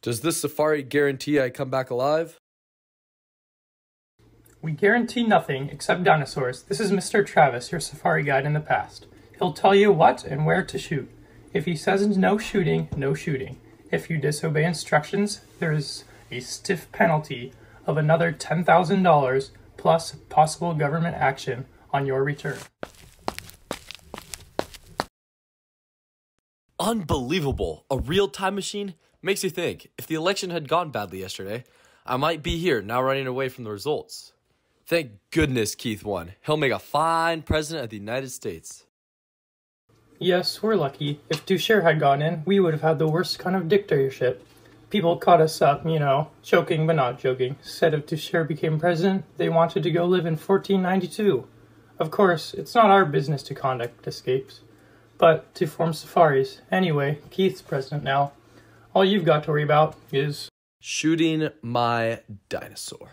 Does this safari guarantee I come back alive? We guarantee nothing except dinosaurs. This is Mr. Travis, your safari guide in the past. He'll tell you what and where to shoot. If he says no shooting, no shooting. If you disobey instructions, there is a stiff penalty of another $10,000 plus possible government action on your return. Unbelievable. A real time machine? Makes you think, if the election had gone badly yesterday, I might be here now running away from the results. Thank goodness Keith won. He'll make a fine president of the United States. Yes, we're lucky. If Dusher had gone in, we would have had the worst kind of dictatorship. People caught us up, joking but not joking. Said if Dusher became president, they wanted to go live in 1492. Of course, it's not our business to conduct escapes, but to form safaris. Anyway, Keith's president now. All you've got to worry about is shooting my dinosaur.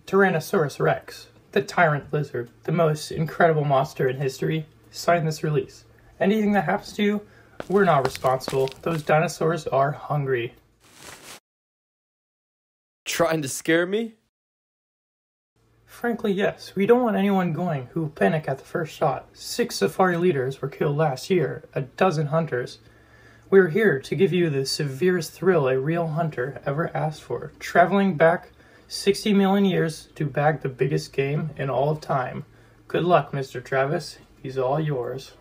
Tyrannosaurus Rex, the tyrant lizard, the most incredible monster in history, signed this release. Anything that happens to you, we're not responsible. Those dinosaurs are hungry. Trying to scare me? Frankly, yes. We don't want anyone going who will panic at the first shot. 6 safari leaders were killed last year, a dozen hunters. We're here to give you the severest thrill a real hunter ever asked for, traveling back 60 million years to bag the biggest game in all of time. Good luck, Mr. Travis. He's all yours.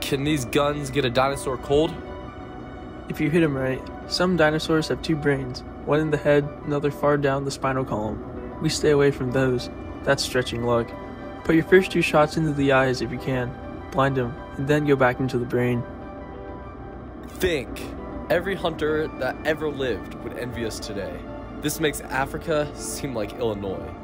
Can these guns get a dinosaur cold? If you hit him right. Some dinosaurs have 2 brains, one in the head, another far down the spinal column. We stay away from those. That's stretching luck. Put your first 2 shots into the eyes if you can. Blind him, and then go back into the brain. Think. Every hunter that ever lived would envy us today. This makes Africa seem like Illinois.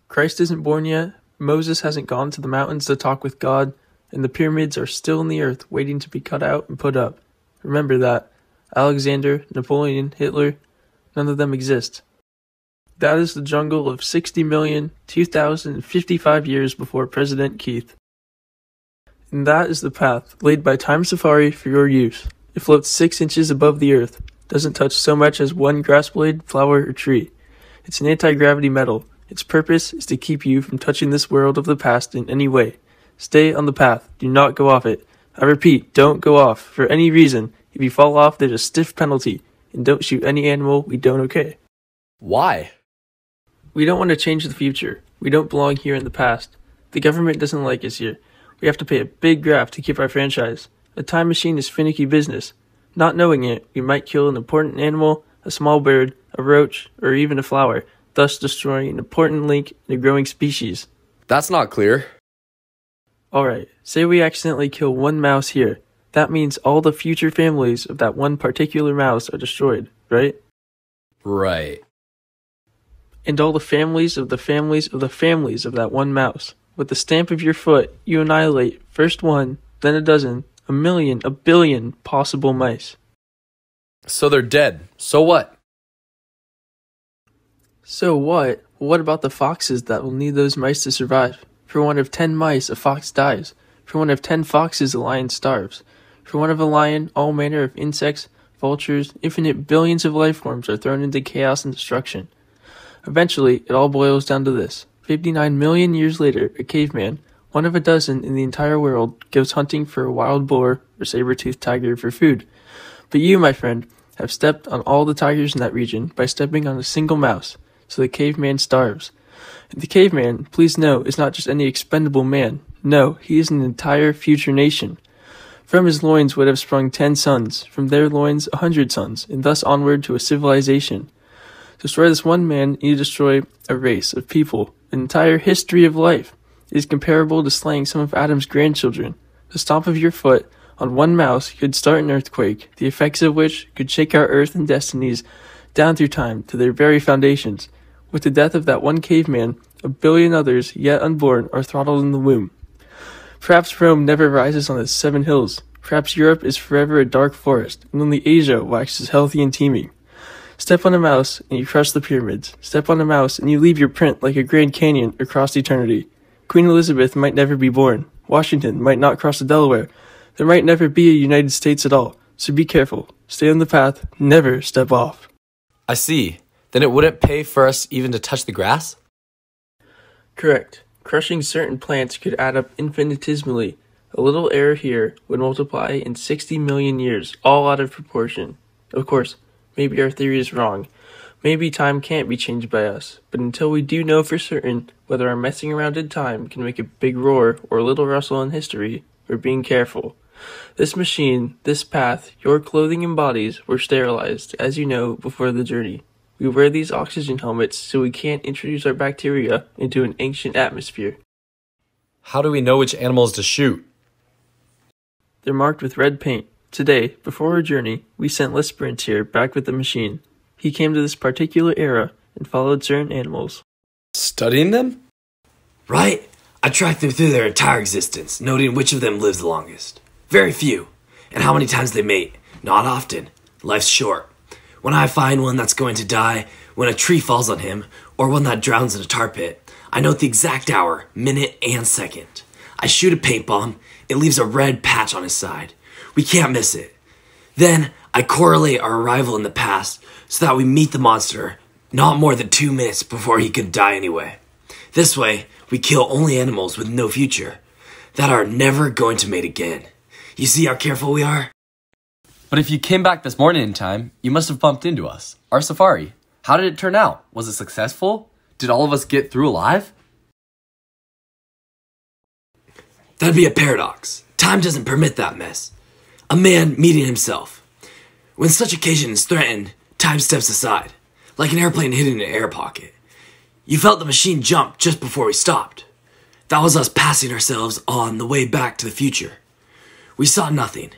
Christ isn't born yet, Moses hasn't gone to the mountains to talk with God, and the pyramids are still in the earth waiting to be cut out and put up. Remember that. Alexander, Napoleon, Hitler, none of them exist. That is the jungle of 60,002,055 years before President Keith. And that is the path laid by Time Safari for your use. It floats 6 inches above the earth, doesn't touch so much as one grass blade, flower, or tree. It's an anti-gravity metal. Its purpose is to keep you from touching this world of the past in any way. Stay on the path. Do not go off it. I repeat, don't go off. For any reason. If you fall off, there's a stiff penalty. And don't shoot any animal we don't okay. Why? We don't want to change the future. We don't belong here in the past. The government doesn't like us here. We have to pay a big graft to keep our franchise. A time machine is finicky business. Not knowing it, we might kill an important animal, a small bird, a roach, or even a flower, thus destroying an important link in a growing species. That's not clear. Alright, say we accidentally kill one mouse here. That means all the future families of that one particular mouse are destroyed, right? Right. And all the families of the families of the families of that one mouse. With the stamp of your foot, you annihilate first one, then a dozen, a million, a billion possible mice. So they're dead. So what? So what? What about the foxes that will need those mice to survive? For one of 10 mice, a fox dies. For one of 10 foxes, a lion starves. For one of a lion, all manner of insects, vultures, infinite billions of life forms are thrown into chaos and destruction. Eventually, it all boils down to this. 59 million years later, a caveman, one of a dozen in the entire world, goes hunting for a wild boar or saber-toothed tiger for food. But you, my friend, have stepped on all the tigers in that region by stepping on a single mouse. so the caveman starves. The caveman, please know, is not just any expendable man. No, he is an entire future nation. From his loins would have sprung 10 sons, from their loins 100 sons, and thus onward to a civilization. To destroy this one man, you destroy a race of people, an entire history of life. It is comparable to slaying some of Adam's grandchildren. The stomp of your foot on one mouse could start an earthquake, the effects of which could shake our earth and destinies down through time to their very foundations. With the death of that one caveman, a billion others, yet unborn, are throttled in the womb. Perhaps Rome never rises on its 7 hills. Perhaps Europe is forever a dark forest, and only Asia waxes healthy and teeming. Step on a mouse, and you crush the pyramids. Step on a mouse, and you leave your print like a Grand Canyon across eternity. Queen Elizabeth might never be born. Washington might not cross the Delaware. There might never be a United States at all. So be careful. Stay on the path. Never step off. I see. Then it wouldn't pay for us even to touch the grass? Correct. Crushing certain plants could add up infinitesimally. A little error here would multiply in 60 million years, all out of proportion. Of course, maybe our theory is wrong. Maybe time can't be changed by us. But until we do know for certain whether our messing around in time can make a big roar or a little rustle in history, we're being careful. This machine, this path, your clothing and bodies were sterilized, as you know, before the journey. We wear these oxygen helmets so we can't introduce our bacteria into an ancient atmosphere. How do we know which animals to shoot? They're marked with red paint. Today, before our journey, we sent Lisprints here back with the machine. He came to this particular era and followed certain animals. Studying them? Right. I tracked them through their entire existence, noting which of them lives the longest. Very few. And how many times they mate. Not often. Life's short. When I find one that's going to die, when a tree falls on him, or one that drowns in a tar pit, I note the exact hour, minute, and second. I shoot a paint bomb. It leaves a red patch on his side. We can't miss it. Then, I correlate our arrival in the past so that we meet the monster not more than 2 minutes before he could die anyway. This way, we kill only animals with no future, that are never going to mate again. You see how careful we are? But if you came back this morning in time, you must have bumped into us. Our safari. How did it turn out? Was it successful? Did all of us get through alive? That'd be a paradox. Time doesn't permit that mess. A man meeting himself. When such occasion is threatened, time steps aside, like an airplane hitting an air pocket. You felt the machine jump just before we stopped. That was us passing ourselves on the way back to the future. We saw nothing.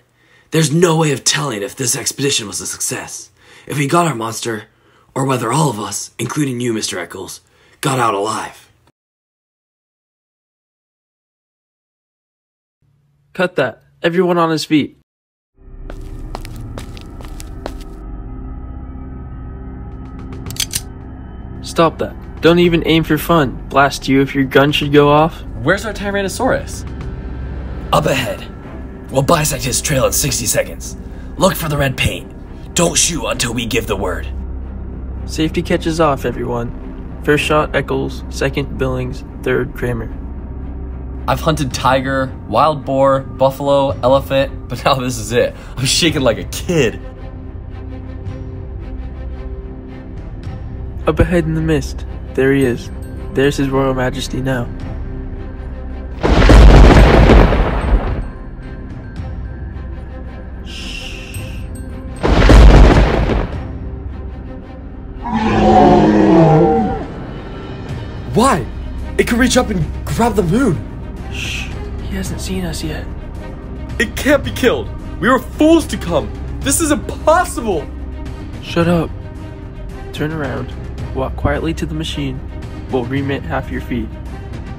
There's no way of telling if this expedition was a success, if we got our monster, or whether all of us, including you, Mr. Eccles, got out alive. Cut that. Everyone on his feet. Stop that. Don't even aim for fun. Blast you if your gun should go off. Where's our Tyrannosaurus? Up ahead. We'll bisect his trail in 60 seconds. Look for the red paint. Don't shoot until we give the word. Safety catches off, everyone. First shot, Eccles. Second, Billings. Third, Kramer. I've hunted tiger, wild boar, buffalo, elephant, but now this is it. I'm shaking like a kid. Up ahead in the mist. There he is. There's His Royal Majesty now. Why? It could reach up and grab the moon. Shh. He hasn't seen us yet. It can't be killed. We were fools to come. This is impossible. Shut up. Turn around. Walk quietly to the machine. We'll remit half your feet.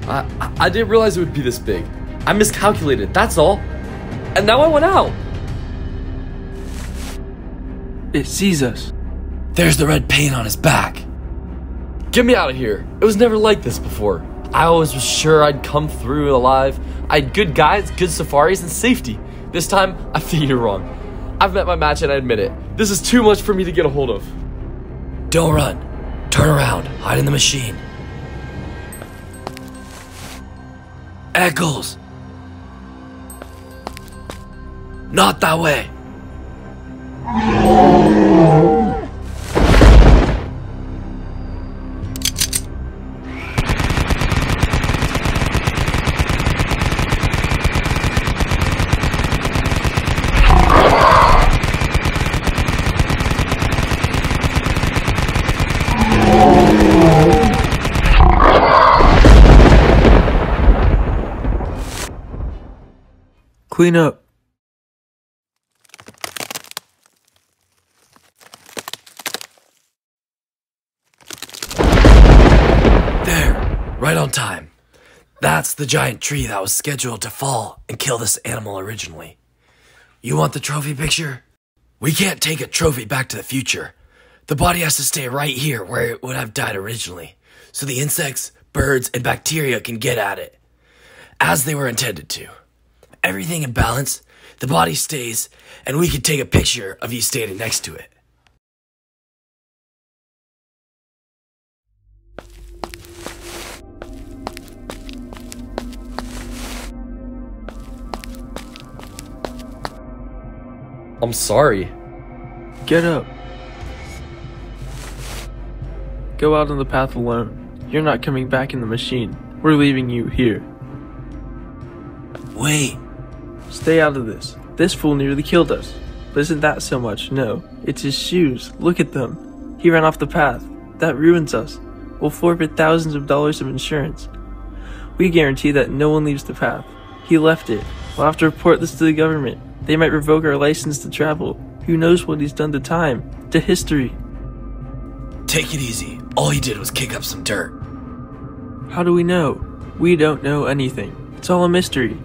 I didn't realize it would be this big. I miscalculated, that's all. And now I went out. It sees us. There's the red paint on his back. Get me out of here. It was never like this before. I always was sure I'd come through alive. I had good guides, good safaris, and safety. This time, I think you're wrong. I've met my match and I admit it. This is too much for me to get a hold of. Don't run. Turn around. Hide in the machine. Eccles! Not that way! Clean up. There, right on time. That's the giant tree that was scheduled to fall and kill this animal originally. You want the trophy picture? We can't take a trophy back to the future. The body has to stay right here where it would have died originally, so the insects, birds, and bacteria can get at it, as they were intended to. Everything in balance, the body stays, and we can take a picture of you standing next to it. I'm sorry. Get up. Go out on the path alone. You're not coming back in the machine. We're leaving you here. Wait. Stay out of this. This fool nearly killed us. But isn't that so much? No. It's his shoes. Look at them. He ran off the path. That ruins us. We'll forfeit thousands of dollars of insurance. We guarantee that no one leaves the path. He left it. We'll have to report this to the government. They might revoke our license to travel. Who knows what he's done to time, to history. Take it easy. All he did was kick up some dirt. How do we know? We don't know anything. It's all a mystery.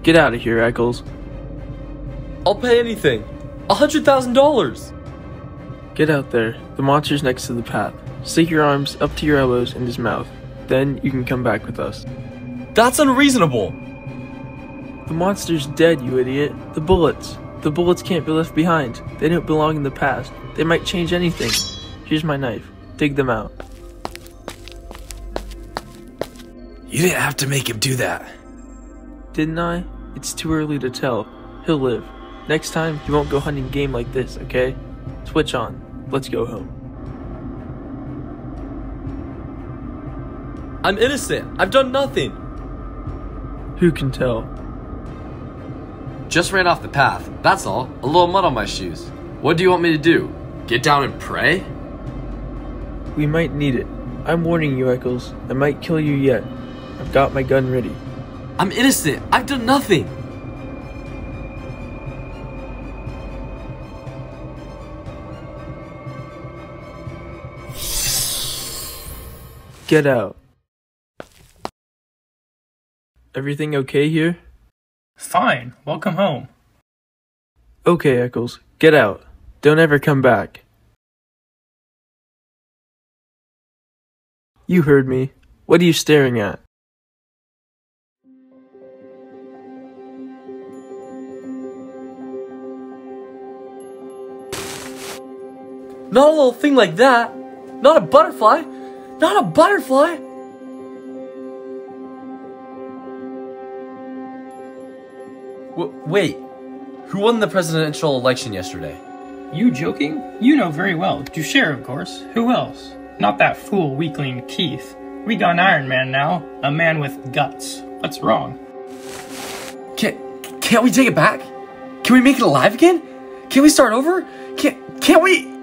Get out of here, Eccles. I'll pay anything. $100,000. Get out there. The monster's next to the path. Stick your arms up to your elbows in his mouth. Then you can come back with us. That's unreasonable. The monster's dead, you idiot. The bullets. The bullets can't be left behind. They don't belong in the past. They might change anything. Here's my knife. Dig them out. You didn't have to make him do that. Didn't I? It's too early to tell. He'll live. Next time, he won't go hunting game like this, okay? Switch on. Let's go home. I'm innocent. I've done nothing. Who can tell? Just ran off the path. That's all. A little mud on my shoes. What do you want me to do? Get down and pray? We might need it. I'm warning you, Eccles. I might kill you yet. I've got my gun ready. I'm innocent. I've done nothing. Get out. Everything okay here? Fine. Welcome home. Okay, Eccles. Get out. Don't ever come back. You heard me. What are you staring at? Not a little thing like that. Not a butterfly. Not a butterfly. Wait. Who won the presidential election yesterday? You joking? You know very well. Duchère, of course. Who else? Not that fool weakling Keith. We got an Iron Man now. A man with guts. What's wrong? Can't we take it back? Can we make it alive again? Can we start over? Can't we?